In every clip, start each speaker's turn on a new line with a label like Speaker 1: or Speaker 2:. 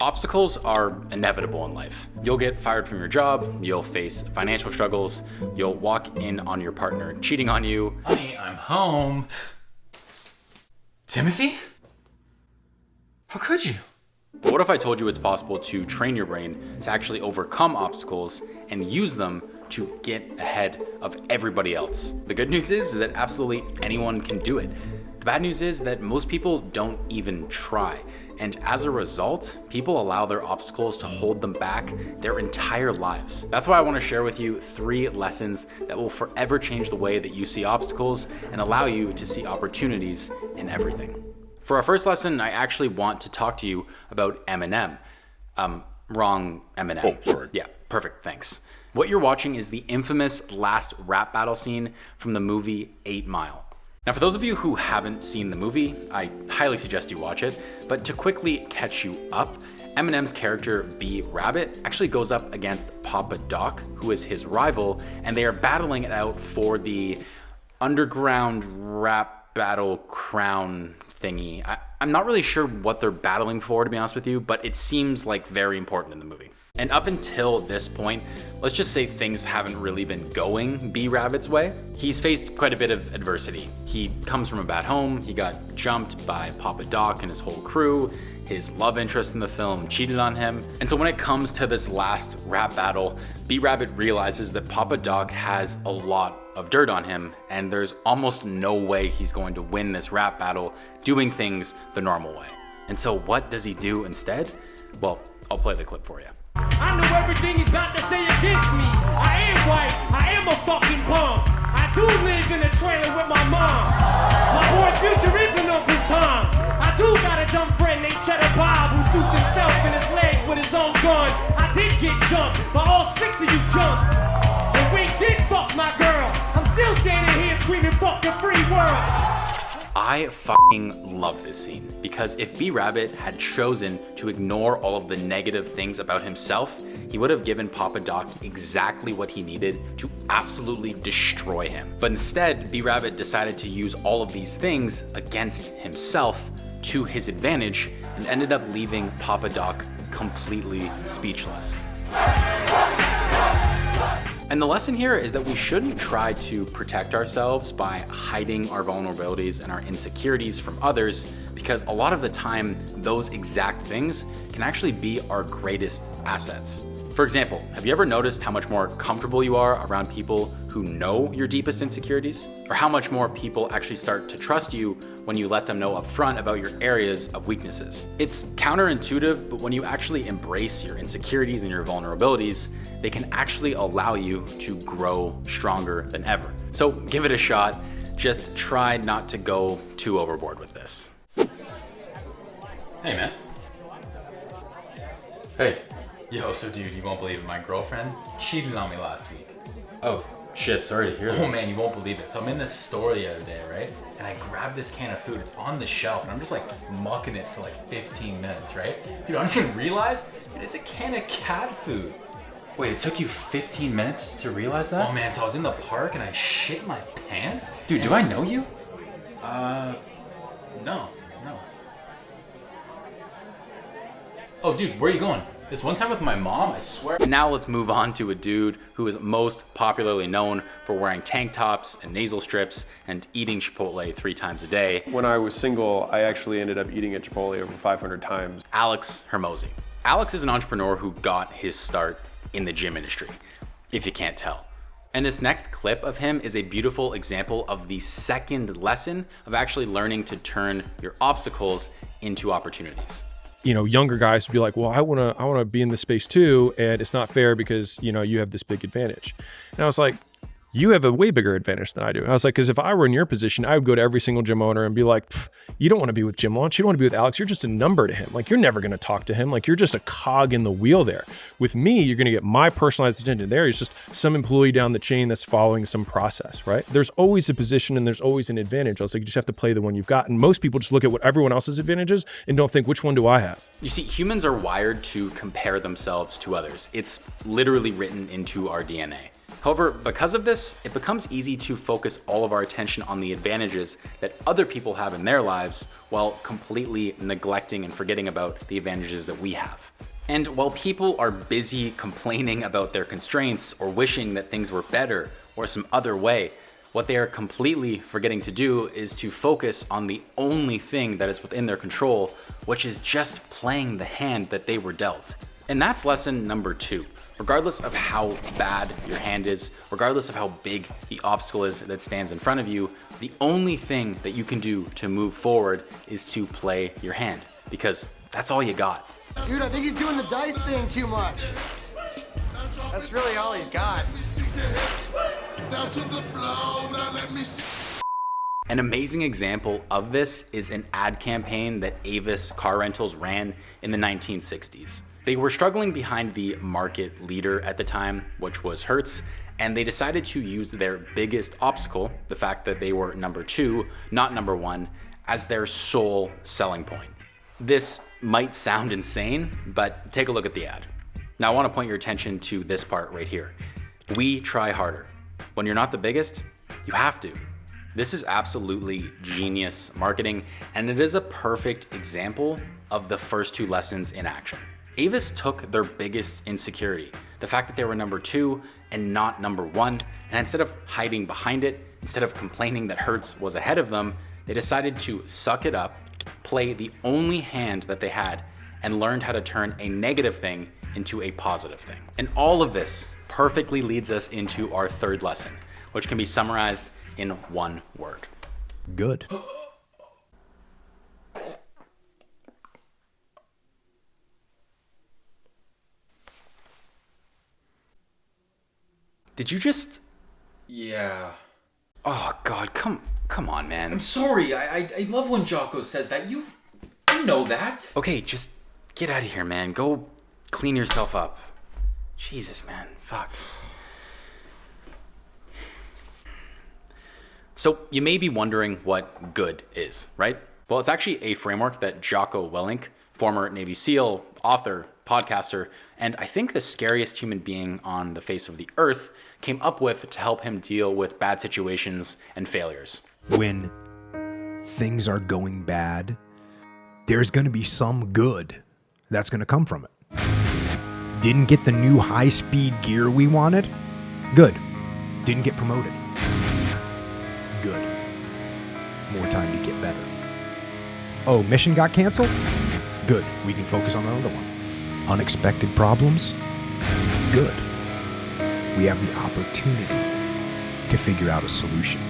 Speaker 1: Obstacles are inevitable in life. You'll get fired from your job, you'll face financial struggles, you'll walk in on your partner cheating on you.
Speaker 2: Honey, I'm home. Timothy? How could you?
Speaker 1: But what if I told you it's possible to train your brain to actually overcome obstacles and use them to get ahead of everybody else? The good news is that absolutely anyone can do it. The bad news is that most people don't even try. And as a result, people allow their obstacles to hold them back their entire lives. That's why I want to share with you 3 lessons that will forever change the way that you see obstacles and allow you to see opportunities in everything. For our first lesson, I actually want to talk to you about Eminem. Wrong Eminem.
Speaker 3: Oh, sorry.
Speaker 1: Yeah, perfect, thanks. What you're watching is the infamous last rap battle scene from the movie 8 Mile. Now, for those of you who haven't seen the movie, I highly suggest you watch it, but to quickly catch you up, Eminem's character B Rabbit actually goes up against Papa Doc, who is his rival, and they are battling it out for the underground rap battle crown thingy. I'm not really sure what they're battling for, to be honest with you, but it seems like very important in the movie. And up until this point, let's just say things haven't really been going B Rabbit's way. He's faced quite a bit of adversity. He comes from a bad home, he got jumped by Papa Doc and his whole crew, his love interest in the film cheated on him. And so when it comes to this last rap battle, B Rabbit realizes that Papa Doc has a lot of dirt on him, and there's almost no way he's going to win this rap battle doing things the normal way. And so what does he do instead? Well, I'll play the clip for you.
Speaker 4: I know everything he's about to say against me. I am white, I am a fucking punk. I do live in a trailer with my mom. My boy Future is an Uncle Tom. I do got a dumb friend named Cheddar Bob who shoots himself in his leg with his own gun. I did get jumped by all 6 of you chumps. And we did fuck my girl. I'm still standing here screaming fuck the free world.
Speaker 1: I fucking love this scene because if B Rabbit had chosen to ignore all of the negative things about himself, he would have given Papa Doc exactly what he needed to absolutely destroy him. But instead, B Rabbit decided to use all of these things against himself to his advantage and ended up leaving Papa Doc completely speechless. And the lesson here is that we shouldn't try to protect ourselves by hiding our vulnerabilities and our insecurities from others, because a lot of the time, those exact things can actually be our greatest assets. For example, have you ever noticed how much more comfortable you are around people who know your deepest insecurities? Or how much more people actually start to trust you when you let them know upfront about your areas of weaknesses? It's counterintuitive, but when you actually embrace your insecurities and your vulnerabilities, they can actually allow you to grow stronger than ever. So give it a shot. Just try not to go too overboard with this.
Speaker 2: Hey, man. Hey. Yo, so dude, you won't believe it. My girlfriend cheated on me last week.
Speaker 1: Oh, shit, sorry to hear that.
Speaker 2: Oh man, you won't believe it. So I'm in this store the other day, right? And I grabbed this can of food. It's on the shelf, and I'm just like mucking it for like 15 minutes, right? Dude, I don't even realize that it's a can of cat food.
Speaker 1: Wait, it took you 15 minutes to realize that?
Speaker 2: Oh man, so I was in the park and I shit my pants.
Speaker 1: Dude, do I know you?
Speaker 2: No. Oh dude, where are you going? This one time with my mom, I swear.
Speaker 1: Now let's move on to a dude who is most popularly known for wearing tank tops and nasal strips and eating Chipotle 3 times a day.
Speaker 5: When I was single, I actually ended up eating at Chipotle over 500 times.
Speaker 1: Alex Hermosi. Alex is an entrepreneur who got his start in the gym industry, if you can't tell. And this next clip of him is a beautiful example of the second lesson of actually learning to turn your obstacles into opportunities.
Speaker 6: You know, younger guys would be like, well, I want to be in this space too. And it's not fair because, you know, you have this big advantage. And I was like, you have a way bigger advantage than I do. I was like, because if I were in your position, I would go to every single gym owner and be like, you don't want to be with Jim Launch. You don't want to be with Alex. You're just a number to him. Like, you're never going to talk to him. Like, you're just a cog in the wheel there. With me, you're going to get my personalized attention. There is just some employee down the chain that's following some process, right? There's always a position and there's always an advantage. I was like, you just have to play the one you've got. And most people just look at what everyone else's advantage is and don't think, which one do I have?
Speaker 1: You see, humans are wired to compare themselves to others. It's literally written into our DNA. However, because of this, it becomes easy to focus all of our attention on the advantages that other people have in their lives while completely neglecting and forgetting about the advantages that we have. And while people are busy complaining about their constraints or wishing that things were better or some other way, what they are completely forgetting to do is to focus on the only thing that is within their control, which is just playing the hand that they were dealt. And that's lesson number 2. Regardless of how bad your hand is, regardless of how big the obstacle is that stands in front of you, the only thing that you can do to move forward is to play your hand, because that's all you got.
Speaker 3: Dude, I think he's doing the dice thing too much. That's really all he's got.
Speaker 1: An amazing example of this is an ad campaign that Avis car rentals ran in the 1960s. They were struggling behind the market leader at the time, which was Hertz, and they decided to use their biggest obstacle, the fact that they were number 2, not number 1, as their sole selling point. This might sound insane, but take a look at the ad. Now I want to point your attention to this part right here. We try harder. When you're not the biggest, you have to. This is absolutely genius marketing, and it is a perfect example of the first 2 lessons in action. Avis took their biggest insecurity, the fact that they were number 2 and not number 1, and instead of hiding behind it, instead of complaining that Hertz was ahead of them, they decided to suck it up, play the only hand that they had, and learned how to turn a negative thing into a positive thing. And all of this perfectly leads us into our 3rd lesson, which can be summarized in one word.
Speaker 7: Good.
Speaker 1: Did you just...
Speaker 2: Yeah.
Speaker 1: Oh God, come on, man.
Speaker 2: I'm sorry. I love when Jocko says that. You know that.
Speaker 1: Okay, just get out of here, man. Go clean yourself up. Jesus, man. Fuck. So you may be wondering what good is, right? Well, it's actually a framework that Jocko Willink, former Navy SEAL, author, podcaster, and I think the scariest human being on the face of the earth, came up with to help him deal with bad situations and failures.
Speaker 7: When things are going bad, there's going to be some good that's going to come from it. Didn't get the new high-speed gear we wanted? Good. Didn't get promoted? Good. More time to get better. Oh, mission got canceled? Good. We can focus on another one. Unexpected problems? Good. We have the opportunity to figure out a solution.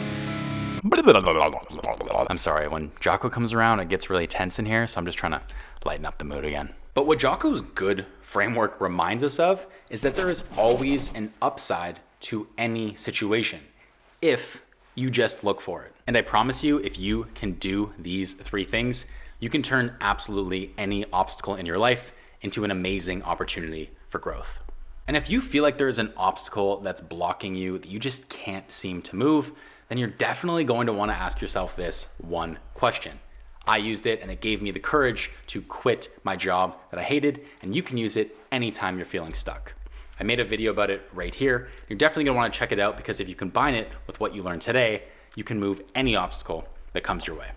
Speaker 1: I'm sorry, when Jocko comes around, it gets really tense in here, so I'm just trying to lighten up the mood again. But what Jocko's good framework reminds us of is that there is always an upside to any situation, if you just look for it. And I promise you, if you can do these 3 things, you can turn absolutely any obstacle in your life into an amazing opportunity for growth. And if you feel like there's an obstacle that's blocking you that you just can't seem to move, then you're definitely going to want to ask yourself this one question. I used it and it gave me the courage to quit my job that I hated, and you can use it anytime you're feeling stuck. I made a video about it right here. You're definitely going to want to check it out, because if you combine it with what you learned today, you can move any obstacle that comes your way.